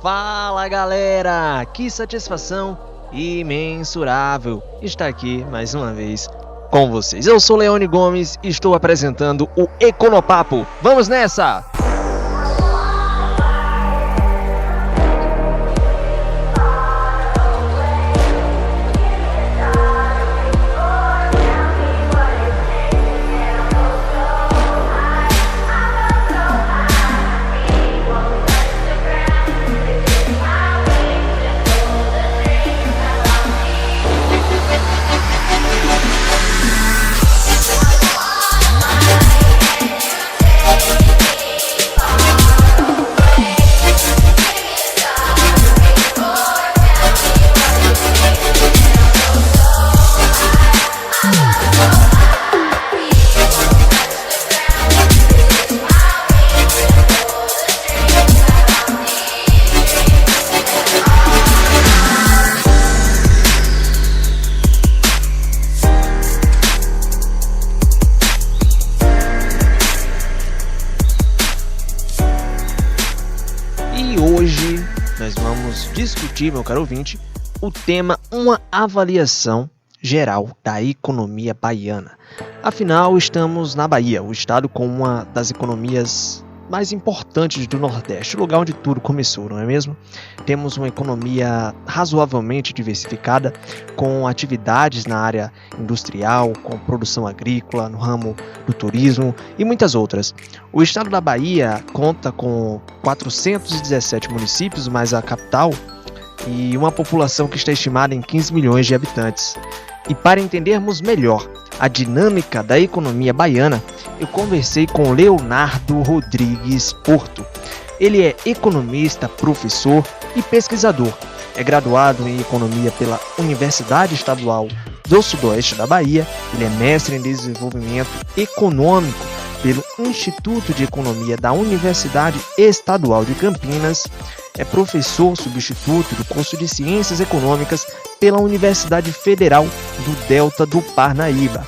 Fala galera, que satisfação imensurável estar aqui mais uma vez com vocês. Eu sou Leone Gomes e estou apresentando o Econopapo. Vamos nessa! E hoje nós vamos discutir, meu caro ouvinte, o tema uma avaliação geral da economia baiana. Afinal, estamos na Bahia, o estado com uma das economias mais importantes do Nordeste, o lugar onde tudo começou, não é mesmo? Temos uma economia razoavelmente diversificada, com atividades na área industrial, com produção agrícola, no ramo do turismo e muitas outras. O estado da Bahia conta com 417 municípios, mais a capital, e uma população que está estimada em 15 milhões de habitantes. E para entendermos melhor a dinâmica da economia baiana, eu conversei com Leonardo Rodrigues Porto. Ele é economista, professor e pesquisador. É graduado em economia pela Universidade Estadual do Sudoeste da Bahia. Ele é mestre em desenvolvimento econômico pelo Instituto de Economia da Universidade Estadual de Campinas. É professor substituto do curso de Ciências Econômicas pela Universidade Federal do Delta do Parnaíba.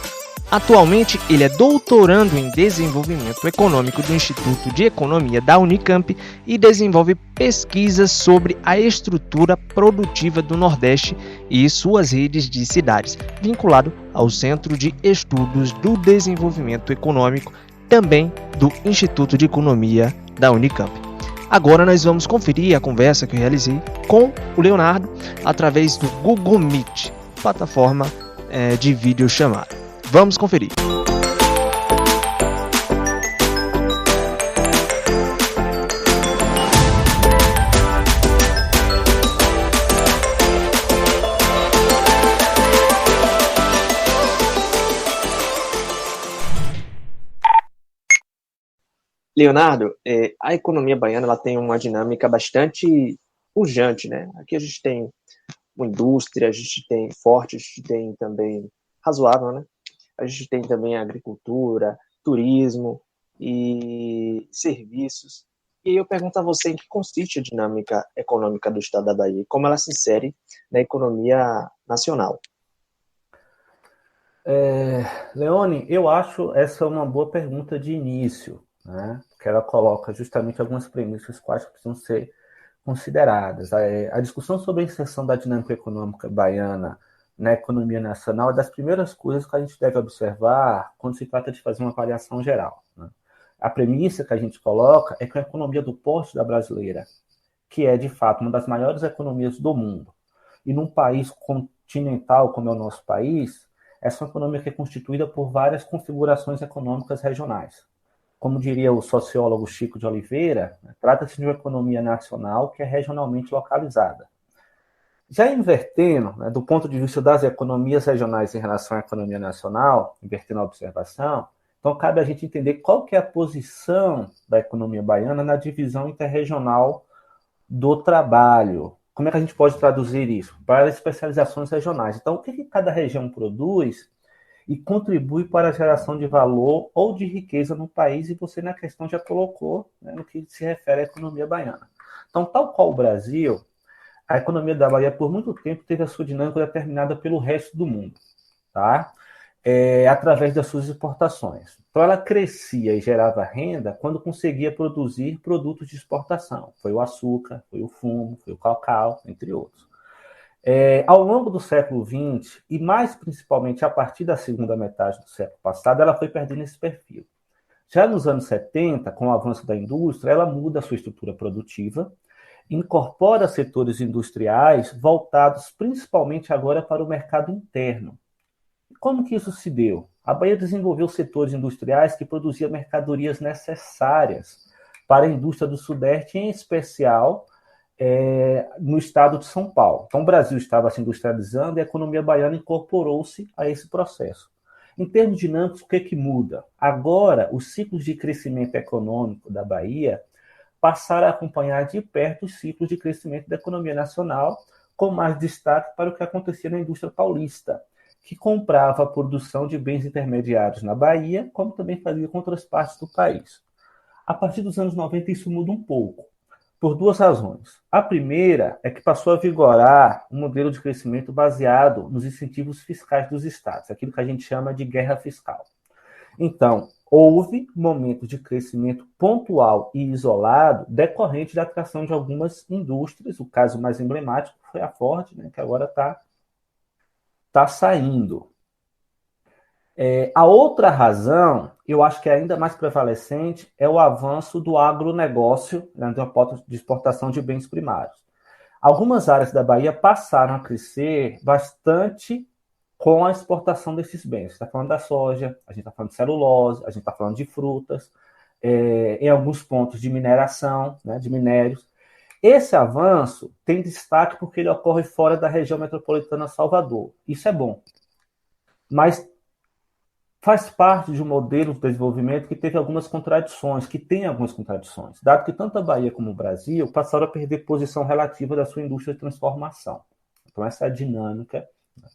Atualmente, ele é doutorando em Desenvolvimento Econômico do Instituto de Economia da Unicamp e desenvolve pesquisas sobre a estrutura produtiva do Nordeste e suas redes de cidades, vinculado ao Centro de Estudos do Desenvolvimento Econômico, também do Instituto de Economia da Unicamp. Agora nós vamos conferir a conversa que eu realizei com o Leonardo através do Google Meet, plataforma de videochamada. Vamos conferir. Leonardo, a economia baiana ela tem uma dinâmica bastante pujante, né? Aqui a gente tem uma indústria, a gente tem forte, a gente tem também razoável, né? A gente tem também a agricultura, turismo e serviços. E aí eu pergunto a você em que consiste a dinâmica econômica do estado da Bahia e como ela se insere na economia nacional. Leone, eu acho essa uma boa pergunta de início, né? Porque ela coloca justamente algumas premissas quais precisam ser consideradas. A discussão sobre a inserção da dinâmica econômica baiana na economia nacional é das primeiras coisas que a gente deve observar quando se trata de fazer uma avaliação geral, né? A premissa que a gente coloca é que a economia do porte da brasileira, que é de fato uma das maiores economias do mundo, e num país continental como é o nosso país, essa é uma economia que é constituída por várias configurações econômicas regionais. Como diria o sociólogo Chico de Oliveira, trata-se de uma economia nacional que é regionalmente localizada. Já invertendo, né, do ponto de vista das economias regionais em relação à economia nacional, invertendo a observação, então cabe a gente entender qual que é a posição da economia baiana na divisão interregional do trabalho. Como é que a gente pode traduzir isso? Para as especializações regionais. Então, o que cada região produz e contribui para a geração de valor ou de riqueza no país, e você na questão já colocou, né, no que se refere à economia baiana. Então, tal qual o Brasil, a economia da Bahia, por muito tempo, teve a sua dinâmica determinada pelo resto do mundo. Tá? através das suas exportações. Então, ela crescia e gerava renda quando conseguia produzir produtos de exportação. Foi o açúcar, foi o fumo, foi o cacau, entre outros. Ao longo do século XX, e mais principalmente a partir da segunda metade do século passado, ela foi perdendo esse perfil. Já nos anos 70, com o avanço da indústria, ela muda a sua estrutura produtiva, incorpora setores industriais voltados principalmente agora para o mercado interno. Como que isso se deu? A Bahia desenvolveu setores industriais que produziam mercadorias necessárias para a indústria do Sudeste, em especial no estado de São Paulo. Então, o Brasil estava se industrializando e a economia baiana incorporou-se a esse processo. Em termos dinâmicos, o que muda? Agora, os ciclos de crescimento econômico da Bahia passaram a acompanhar de perto os ciclos de crescimento da economia nacional, com mais destaque para o que acontecia na indústria paulista, que comprava a produção de bens intermediários na Bahia, como também fazia com outras partes do país. A partir dos anos 90, isso muda um pouco, por duas razões. A primeira é que passou a vigorar um modelo de crescimento baseado nos incentivos fiscais dos estados, aquilo que a gente chama de guerra fiscal. Então, houve momentos de crescimento pontual e isolado decorrente da atração de algumas indústrias. O caso mais emblemático foi a Ford, né, que agora está saindo. A outra razão, eu acho que é ainda mais prevalecente, é o avanço do agronegócio, né, de uma pauta de exportação de bens primários. Algumas áreas da Bahia passaram a crescer bastante com a exportação desses bens. A gente está falando da soja, a gente está falando de celulose, a gente está falando de frutas, em alguns pontos de mineração, né, de minérios. Esse avanço tem destaque porque ele ocorre fora da região metropolitana Salvador. Isso é bom. Mas faz parte de um modelo de desenvolvimento que teve algumas contradições, que tem algumas contradições, dado que tanto a Bahia como o Brasil passaram a perder posição relativa da sua indústria de transformação. Então, essa é a dinâmica, né,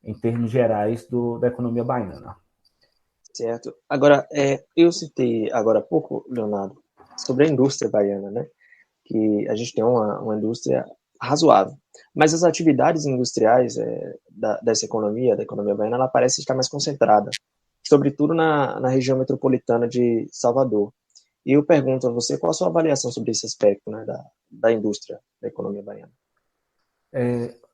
em termos gerais da economia baiana. Certo. Agora, eu citei agora há pouco, Leonardo, sobre a indústria baiana, né? Que a gente tem uma indústria razoável. Mas as atividades industriais dessa economia, da economia baiana, ela parece estar mais concentrada, sobretudo na região metropolitana de Salvador. E eu pergunto a você, qual a sua avaliação sobre esse aspecto, né, da indústria da economia baiana?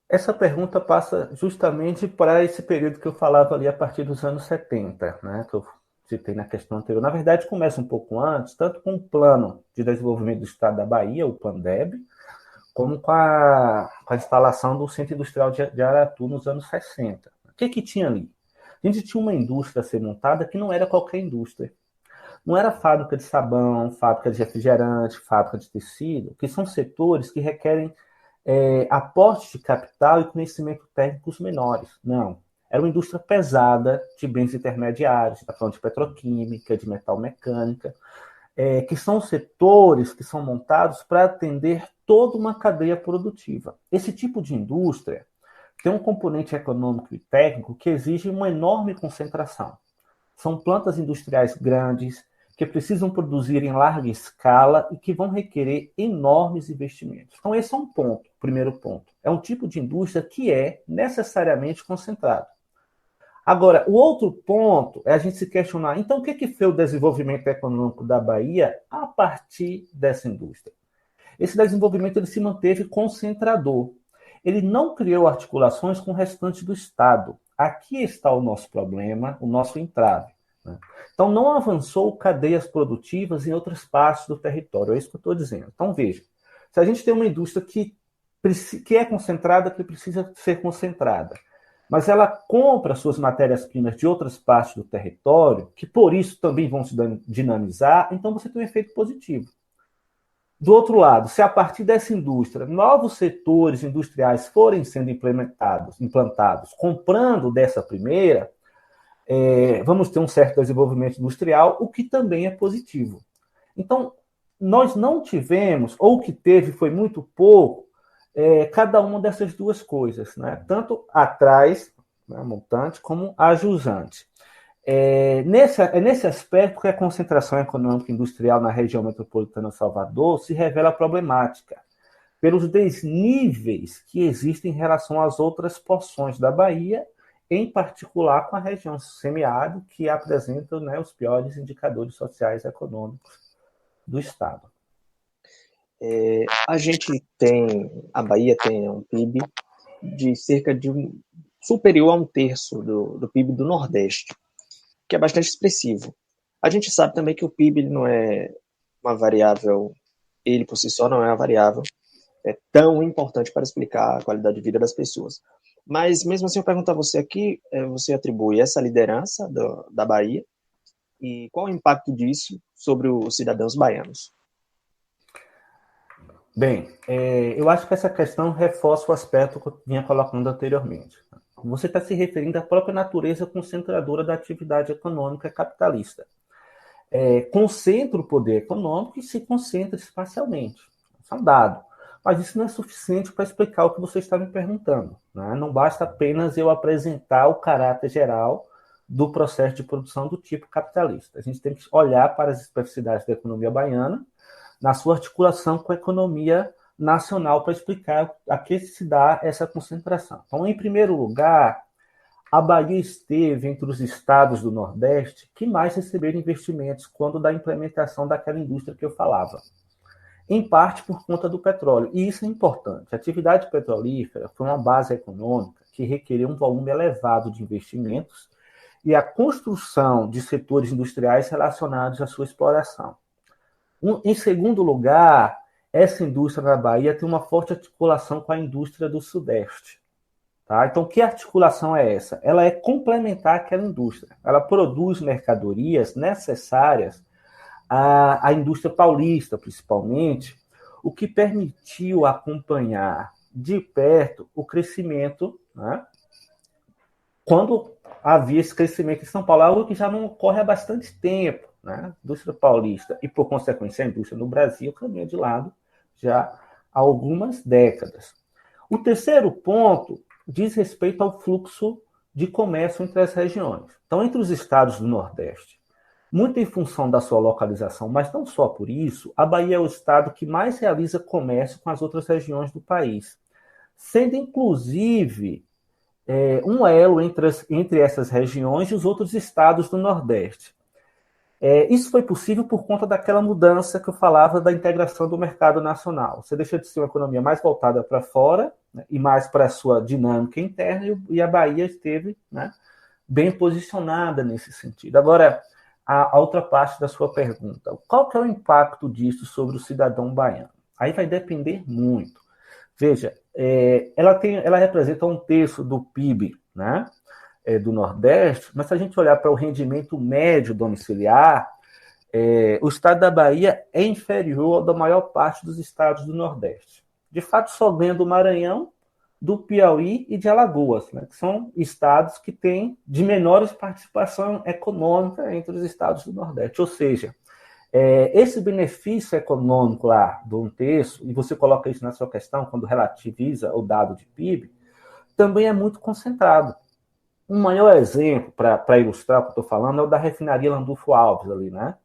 Essa pergunta passa justamente para esse período que eu falava ali a partir dos anos 70, né, que eu citei na questão anterior. Na verdade, começa um pouco antes, tanto com o Plano de Desenvolvimento do Estado da Bahia, o PLANDEB, como com a instalação do Centro Industrial de Aratu nos anos 60. O que tinha ali? A gente tinha uma indústria a ser montada que não era qualquer indústria. Não era fábrica de sabão, fábrica de refrigerante, fábrica de tecido, que são setores que requerem aporte de capital e conhecimento técnicos menores. Não. Era uma indústria pesada de bens intermediários, está falando de petroquímica, de metal mecânica, que são setores que são montados para atender toda uma cadeia produtiva. Esse tipo de indústria tem um componente econômico e técnico que exige uma enorme concentração. São plantas industriais grandes, que precisam produzir em larga escala e que vão requerer enormes investimentos. Então, esse é um ponto, primeiro ponto. É um tipo de indústria que é necessariamente concentrado. Agora, o outro ponto é a gente se questionar, então, o que foi o desenvolvimento econômico da Bahia a partir dessa indústria? Esse desenvolvimento ele se manteve concentrador. Ele não criou articulações com o restante do Estado. Aqui está o nosso problema, o nosso entrave. Né? Então, não avançou cadeias produtivas em outras partes do território. É isso que eu estou dizendo. Então, veja, se a gente tem uma indústria que é concentrada, que precisa ser concentrada, mas ela compra suas matérias-primas de outras partes do território, que por isso também vão se dinamizar, então você tem um efeito positivo. Do outro lado, se a partir dessa indústria novos setores industriais forem sendo implantados, comprando dessa primeira, vamos ter um certo desenvolvimento industrial, o que também é positivo. Então, nós não tivemos, ou o que teve foi muito pouco, cada uma dessas duas coisas, né? Tanto atrás, né, montante, como a jusante. Nesse aspecto que a concentração econômica e industrial na região metropolitana de Salvador se revela problemática, pelos desníveis que existem em relação às outras porções da Bahia, em particular com a região semiárido, que apresenta, né, os piores indicadores sociais e econômicos do Estado. A Bahia tem um PIB de cerca de superior a 1/3 do PIB do Nordeste, que é bastante expressivo. A gente sabe também que o PIB ele não é uma variável, ele por si só não é uma variável tão importante para explicar a qualidade de vida das pessoas. Mas mesmo assim eu pergunto a você aqui, você atribui essa liderança da Bahia e qual o impacto disso sobre os cidadãos baianos? Bem, eu acho que essa questão reforça o aspecto que eu vinha colocando anteriormente. Você está se referindo à própria natureza concentradora da atividade econômica capitalista. Concentra o poder econômico e se concentra espacialmente. Isso é um dado. Mas isso não é suficiente para explicar o que você está me perguntando, né? Não basta apenas eu apresentar o caráter geral do processo de produção do tipo capitalista. A gente tem que olhar para as especificidades da economia baiana na sua articulação com a economia nacional para explicar a que se dá essa concentração. Então, em primeiro lugar, a Bahia esteve entre os estados do Nordeste que mais receberam investimentos quando da implementação daquela indústria que eu falava. Em parte por conta do petróleo. E isso é importante. A atividade petrolífera foi uma base econômica que requeriu um volume elevado de investimentos e a construção de setores industriais relacionados à sua exploração. Em segundo lugar, essa indústria na Bahia tem uma forte articulação com a indústria do Sudeste. Tá? Então, que articulação é essa? Ela é complementar àquela indústria. Ela produz mercadorias necessárias à indústria paulista, principalmente, o que permitiu acompanhar de perto o crescimento, né? Quando havia esse crescimento em São Paulo, algo que já não ocorre há bastante tempo. Né? A indústria paulista e, por consequência, a indústria no Brasil caminha de lado já há algumas décadas. O terceiro ponto diz respeito ao fluxo de comércio entre as regiões. Então, entre os estados do Nordeste, muito em função da sua localização, mas não só por isso, a Bahia é o estado que mais realiza comércio com as outras regiões do país, sendo, inclusive, um elo entre essas regiões e os outros estados do Nordeste. Isso foi possível por conta daquela mudança que eu falava da integração do mercado nacional. Você deixa de ser uma economia mais voltada para fora, né, e mais para a sua dinâmica interna, e a Bahia esteve, né, bem posicionada nesse sentido. Agora, a outra parte da sua pergunta. Qual que é o impacto disso sobre o cidadão baiano? Aí vai depender muito. Veja, ela representa 1/3 do PIB, né, do Nordeste, mas se a gente olhar para o rendimento médio domiciliar, o estado da Bahia é inferior ao da maior parte dos estados do Nordeste. De fato, só ganha do Maranhão, do Piauí e de Alagoas, né, que são estados que têm de menores participação econômica entre os estados do Nordeste. Ou seja, esse benefício econômico lá do 1/3, e você coloca isso na sua questão quando relativiza o dado de PIB, também é muito concentrado. Um maior exemplo, para ilustrar o que eu estou falando, é o da refinaria Landulfo Alves, ali, né?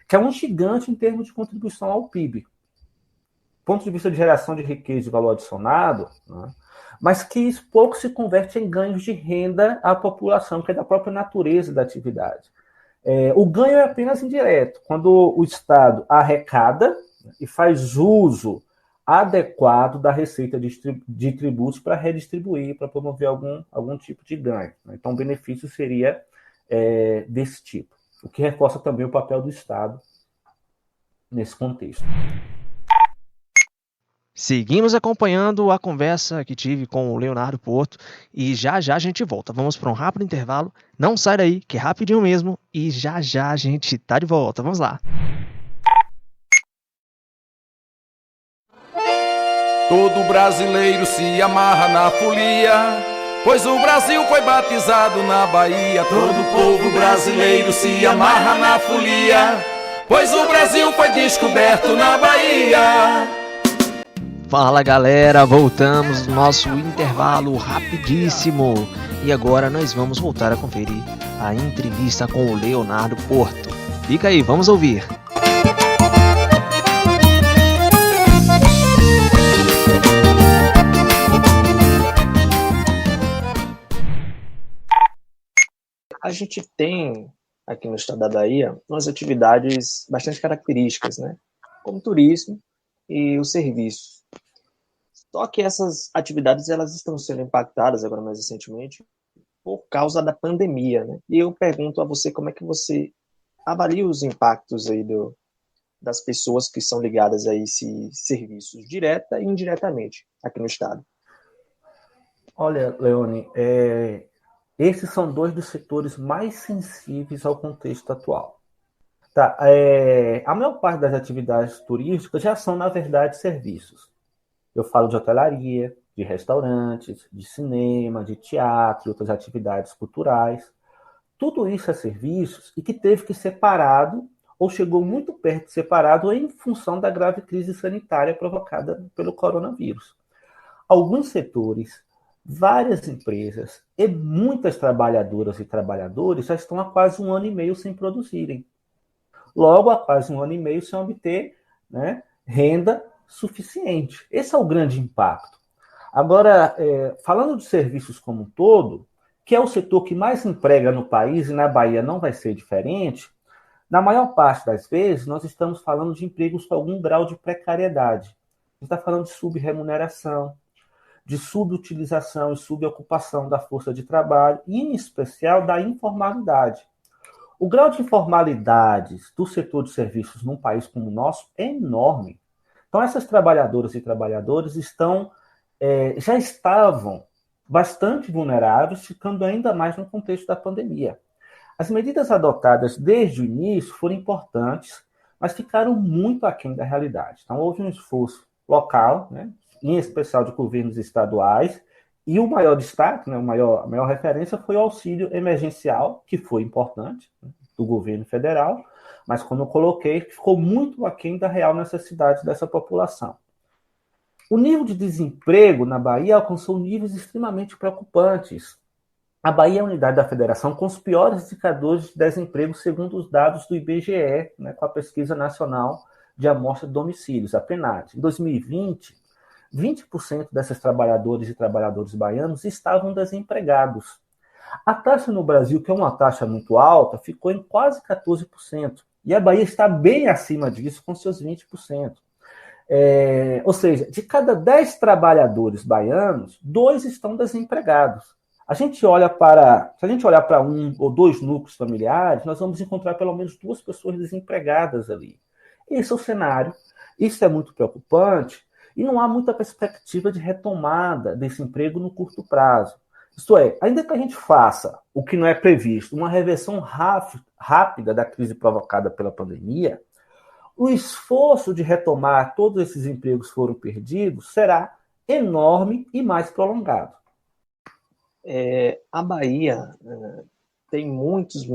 Que é um gigante em termos de contribuição ao PIB. Do ponto de vista de geração de riqueza e valor adicionado, né? Mas que isso pouco se converte em ganhos de renda à população, que é da própria natureza da atividade. O ganho é apenas indireto, quando o Estado arrecada, né, e faz uso adequado da receita de tributos para redistribuir, para promover algum tipo de ganho. Então, o benefício seria desse tipo, o que reforça também o papel do Estado nesse contexto. Seguimos acompanhando a conversa que tive com o Leonardo Porto e já a gente volta. Vamos para um rápido intervalo. Não sai daí, que é rapidinho mesmo, e já a gente tá de volta. Vamos lá. Todo brasileiro se amarra na folia, pois o Brasil foi batizado na Bahia. Todo povo brasileiro se amarra na folia, pois o Brasil foi descoberto na Bahia. Fala galera, voltamos no nosso intervalo rapidíssimo e agora nós vamos voltar a conferir a entrevista com o Leonardo Porto. Fica aí, vamos ouvir. a gente tem aqui no estado da Bahia umas atividades bastante características, né? Como o turismo e os serviços. Só que essas atividades elas estão sendo impactadas agora mais recentemente por causa da pandemia, né? E eu pergunto a você como é que você avalia os impactos aí das pessoas que são ligadas a esses serviços, direta e indiretamente, aqui no estado. Olha, Leone, esses são dois dos setores mais sensíveis ao contexto atual. Tá, a maior parte das atividades turísticas já são, na verdade, serviços. Eu falo de hotelaria, de restaurantes, de cinema, de teatro, outras atividades culturais. Tudo isso é serviços e que teve que ser parado ou chegou muito perto de ser parado em função da grave crise sanitária provocada pelo coronavírus. Alguns setores, várias empresas e muitas trabalhadoras e trabalhadores já estão há quase 1 ano e meio sem produzirem. Logo, há quase 1 ano e meio sem obter, né, renda suficiente. Esse é o grande impacto. Agora, falando de serviços como um todo, que é o setor que mais emprega no país, e na Bahia não vai ser diferente, na maior parte das vezes nós estamos falando de empregos com algum grau de precariedade. A gente está falando de subremuneração, de subutilização e subocupação da força de trabalho, e em especial da informalidade. O grau de informalidade do setor de serviços num país como o nosso é enorme. Então, essas trabalhadoras e trabalhadores já estavam bastante vulneráveis, ficando ainda mais no contexto da pandemia. As medidas adotadas desde o início foram importantes, mas ficaram muito aquém da realidade. Então, houve um esforço local, né, em especial de governos estaduais, e o maior destaque, né, a maior referência foi o auxílio emergencial, que foi importante, né, do governo federal, mas, como eu coloquei, ficou muito aquém da real necessidade dessa população. O nível de desemprego na Bahia alcançou níveis extremamente preocupantes. A Bahia é a unidade da federação com os piores indicadores de desemprego, segundo os dados do IBGE, né, com a Pesquisa Nacional de Amostra de Domicílios, a PNAD. Em 2020, 20% desses trabalhadores e trabalhadores baianos estavam desempregados. A taxa no Brasil, que é uma taxa muito alta, ficou em quase 14%. E a Bahia está bem acima disso, com seus 20%. Ou seja, de cada 10 trabalhadores baianos, 2 estão desempregados. Se a gente olhar para 1 ou 2 núcleos familiares, nós vamos encontrar pelo menos 2 pessoas desempregadas ali. Esse é o cenário. Isso é muito preocupante e não há muita perspectiva de retomada desse emprego no curto prazo. Isto é, ainda que a gente faça o que não é previsto, uma reversão rápida da crise provocada pela pandemia, o esforço de retomar todos esses empregos que foram perdidos será enorme e mais prolongado. A Bahia tem muitos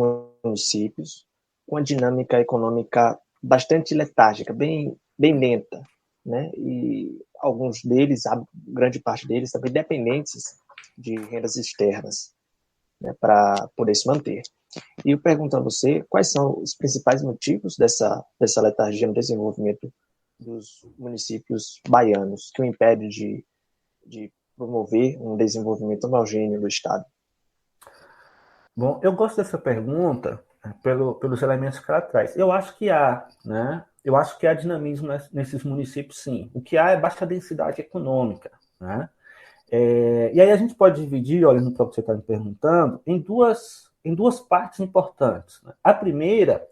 municípios com a dinâmica econômica bastante letárgica, bem lenta, né? E alguns deles, a grande parte deles, também dependentes de rendas externas, né, para poder se manter. E eu pergunto a você, quais são os principais motivos dessa letargia no desenvolvimento dos municípios baianos, que o impede de promover um desenvolvimento homogêneo do Estado? Bom, eu gosto dessa pergunta pelos elementos que ela traz. Eu acho que há, né? Eu acho que há dinamismo nesses municípios, sim. O que há é baixa densidade econômica, né? E aí a gente pode dividir, olhando para o que você está me perguntando, em duas partes importantes, né? A primeira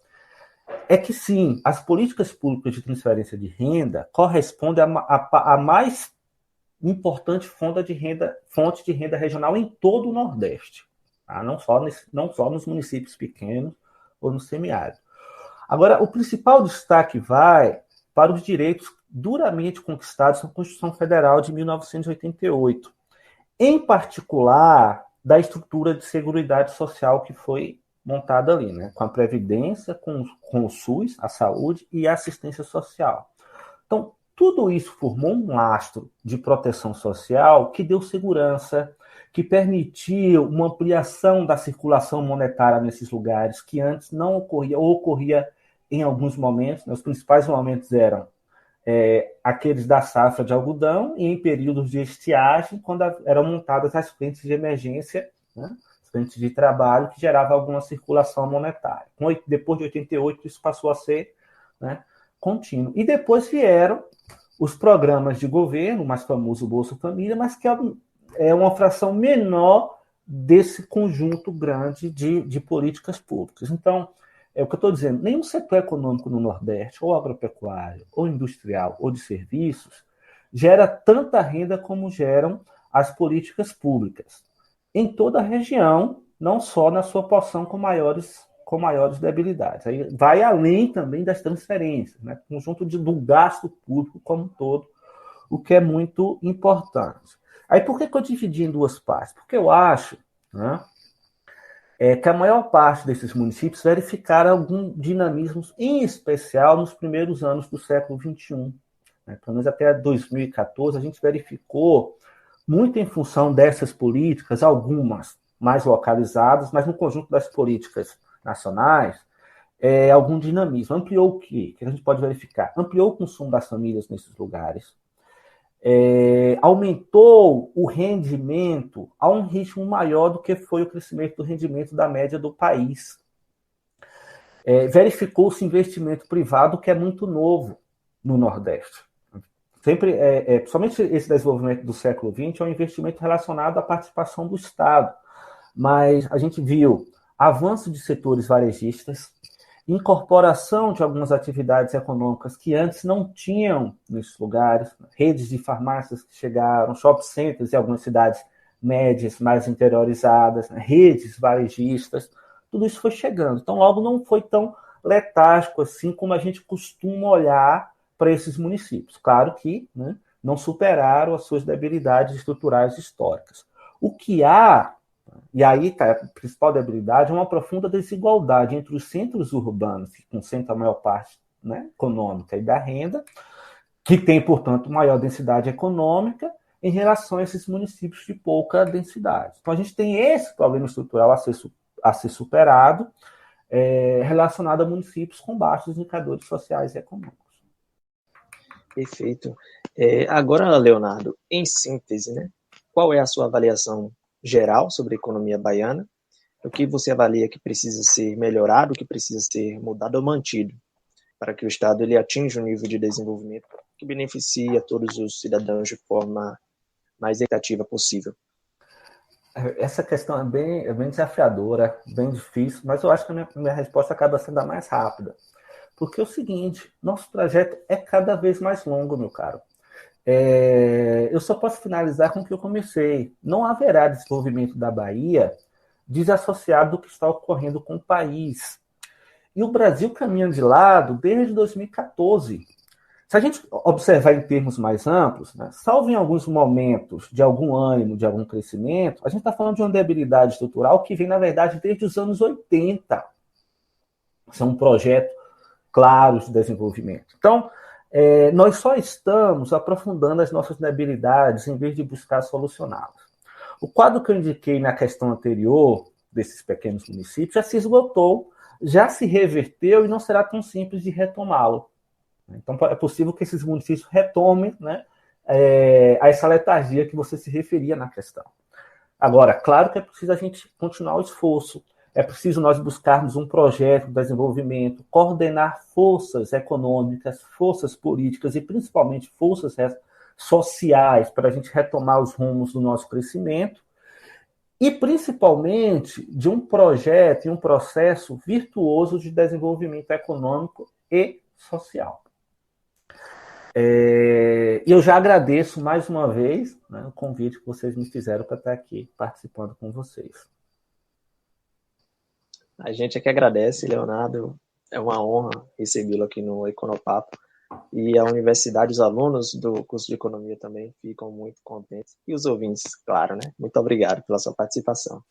é que, sim, as políticas públicas de transferência de renda correspondem à mais importante fonte de renda regional em todo o Nordeste, tá? Não só nos municípios pequenos ou no semiárido. Agora, o principal destaque vai para os direitos duramente conquistados na Constituição Federal de 1988, em particular da estrutura de seguridade social que foi montada ali, né? Com a Previdência, com o SUS, a saúde e a assistência social. Então, tudo isso formou um lastro de proteção social que deu segurança, que permitiu uma ampliação da circulação monetária nesses lugares que antes não ocorria, ou ocorria em alguns momentos, né? Os principais momentos eram aqueles da safra de algodão e em períodos de estiagem, quando eram montadas as frentes de emergência, né? frentes de trabalho que gerava alguma circulação monetária. Depois de 88, isso passou a ser, né, contínuo. E depois vieram os programas de governo, o mais famoso Bolsa Família, mas que é uma fração menor desse conjunto grande de políticas públicas. Então, é o que eu estou dizendo, nenhum setor econômico no Nordeste, ou agropecuário, ou industrial, ou de serviços, gera tanta renda como geram as políticas públicas. Em toda a região, não só na sua porção com maiores debilidades. Aí vai além também das transferências, né? Conjunto do gasto público como um todo, o que é muito importante. Aí por que eu dividi em duas partes? Porque eu acho, né, que a maior parte desses municípios verificaram algum dinamismo, em especial nos primeiros anos do século XXI. Né? Pelo menos até 2014, a gente verificou, muito em função dessas políticas, algumas mais localizadas, mas no conjunto das políticas nacionais, algum dinamismo. Ampliou o quê? Que a gente pode verificar? Ampliou o consumo das famílias nesses lugares, aumentou o rendimento a um ritmo maior do que foi o crescimento do rendimento da média do país. Verificou-se investimento privado, que é muito novo no Nordeste. Sempre, principalmente esse desenvolvimento do século XX, é um investimento relacionado à participação do Estado. Mas a gente viu avanço de setores varejistas, incorporação de algumas atividades econômicas que antes não tinham nesses lugares, redes de farmácias que chegaram, shopping centers em algumas cidades médias, mais interiorizadas, redes varejistas, tudo isso foi chegando. Então, algo não foi tão letárgico assim como a gente costuma olhar para esses municípios. Claro que, né, não superaram as suas debilidades estruturais históricas. O que há, e aí está a principal debilidade, é uma profunda desigualdade entre os centros urbanos, que concentram a maior parte, né, econômica e da renda, que tem, portanto, maior densidade econômica, em relação a esses municípios de pouca densidade. Então, a gente tem esse problema estrutural a ser superado, relacionado a municípios com baixos indicadores sociais e econômicos. Perfeito. Agora, Leonardo, em síntese, né, qual é a sua avaliação geral sobre a economia baiana? O que você avalia que precisa ser melhorado, o que precisa ser mudado ou mantido para que o Estado ele atinja um nível de desenvolvimento que beneficie a todos os cidadãos de forma mais equitativa possível? Essa questão é bem desafiadora, bem difícil, mas eu acho que a minha resposta acaba sendo a mais rápida. Porque é o seguinte, nosso trajeto é cada vez mais longo, meu caro. Eu só posso finalizar com o que eu comecei. Não haverá desenvolvimento da Bahia desassociado do que está ocorrendo com o país. E o Brasil caminha de lado desde 2014. Se a gente observar em termos mais amplos, né, salvo em alguns momentos de algum ânimo, de algum crescimento, a gente está falando de uma debilidade estrutural que vem, na verdade, desde os anos 80. Isso é um projeto claro de desenvolvimento. Então, nós só estamos aprofundando as nossas debilidades em vez de buscar solucioná-las. O quadro que eu indiquei na questão anterior, desses pequenos municípios, já se esgotou, já se reverteu e não será tão simples de retomá-lo. Então, é possível que esses municípios retomem, né, a essa letargia que você se referia na questão. Agora, claro que é preciso a gente continuar o esforço, é preciso nós buscarmos um projeto de desenvolvimento, coordenar forças econômicas, forças políticas e principalmente forças sociais para a gente retomar os rumos do nosso crescimento e principalmente de um projeto e um processo virtuoso de desenvolvimento econômico e social. E eu já agradeço mais uma vez, né, o convite que vocês me fizeram para estar aqui participando com vocês. A gente é que agradece, Leonardo. É uma honra recebê-lo aqui no Econopapo. E a universidade, os alunos do curso de Economia também ficam muito contentes. E os ouvintes, claro, né? Muito obrigado pela sua participação.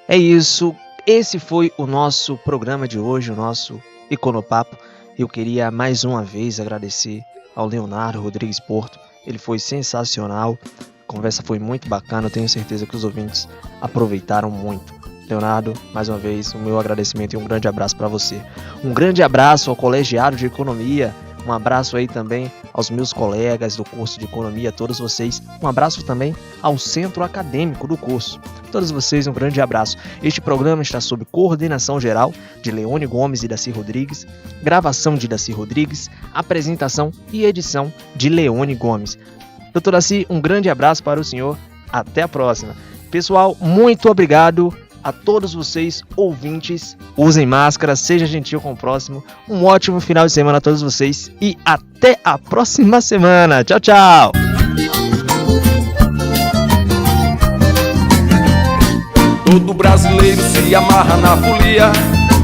É isso. Esse foi o nosso programa de hoje, o nosso Econopapo. Eu queria mais uma vez agradecer ao Leonardo Rodrigues Porto. Ele foi sensacional. A conversa foi muito bacana. Eu tenho certeza que os ouvintes aproveitaram muito. Leonardo, mais uma vez, o meu agradecimento e um grande abraço para você. Um grande abraço ao colegiado de Economia, Um abraço aí também aos meus colegas do curso de Economia, todos vocês. Um abraço também ao centro acadêmico do curso. Todos vocês, um grande abraço. Este programa está sob coordenação geral de Leone Gomes e Daci Rodrigues, gravação de Daci Rodrigues, apresentação e edição de Leone Gomes. Doutor Daci, um grande abraço para o senhor. Até a próxima. Pessoal, muito obrigado a todos vocês, ouvintes. Usem máscara, seja gentil com o próximo. Um ótimo final de semana a todos vocês e até a próxima semana. Tchau, tchau. Todo brasileiro se amarra na folia,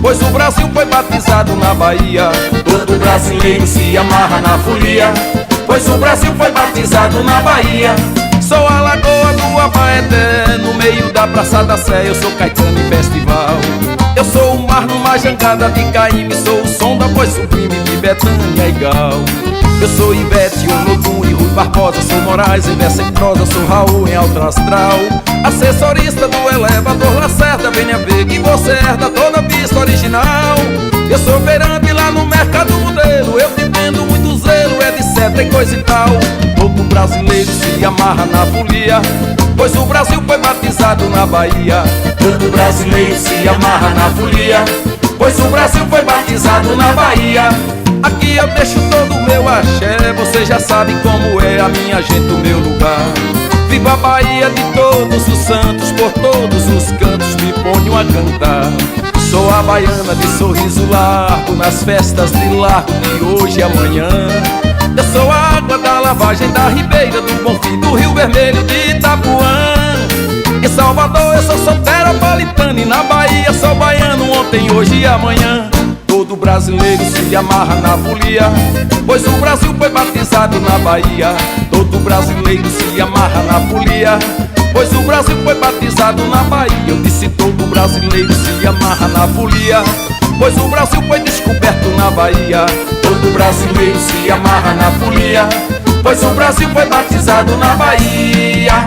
pois o Brasil foi batizado na Bahia. Todo brasileiro se amarra na folia, pois o Brasil foi batizado na Bahia. Sou a lagoa do Abaeté, no meio da Praça da Sé, eu sou Caetano em festival. Eu sou o mar numa jangada de Caíme, sou o som da voz sublime de Betânia e Gal. Eu sou Ivete, o Lodum e Rui Barbosa, sou Moraes em verso em prosa, sou Raul em alto astral. Assessorista do elevador Lacerda, venha ver que você herda toda a pista original. Eu sou feirante lá no mercado modelo, eu te vendo muito zelo, etc e coisa e tal. Todo brasileiro se amarra na folia, pois o Brasil foi batizado na Bahia. Todo brasileiro se amarra na folia, pois o Brasil foi batizado na Bahia. Aqui eu deixo todo o meu axé, você já sabe como é a minha gente, o meu lugar. Viva a Bahia de todos os santos, por todos os cantos me ponho a cantar. Sou a baiana de sorriso largo, nas festas de largo de hoje e amanhã. Eu sou a água da lavagem da Ribeira, do Bonfim, do Rio Vermelho, de Itapuã. Em Salvador eu sou soteropolitano e na Bahia sou baiano ontem, hoje e amanhã. Todo brasileiro se amarra na folia, pois o Brasil foi batizado na Bahia. Todo brasileiro se amarra na folia, pois o Brasil foi batizado na Bahia. Eu disse todo brasileiro se amarra na folia, pois o Brasil foi descoberto na Bahia. Todo brasileiro se amarra na folia, pois o Brasil foi batizado na Bahia.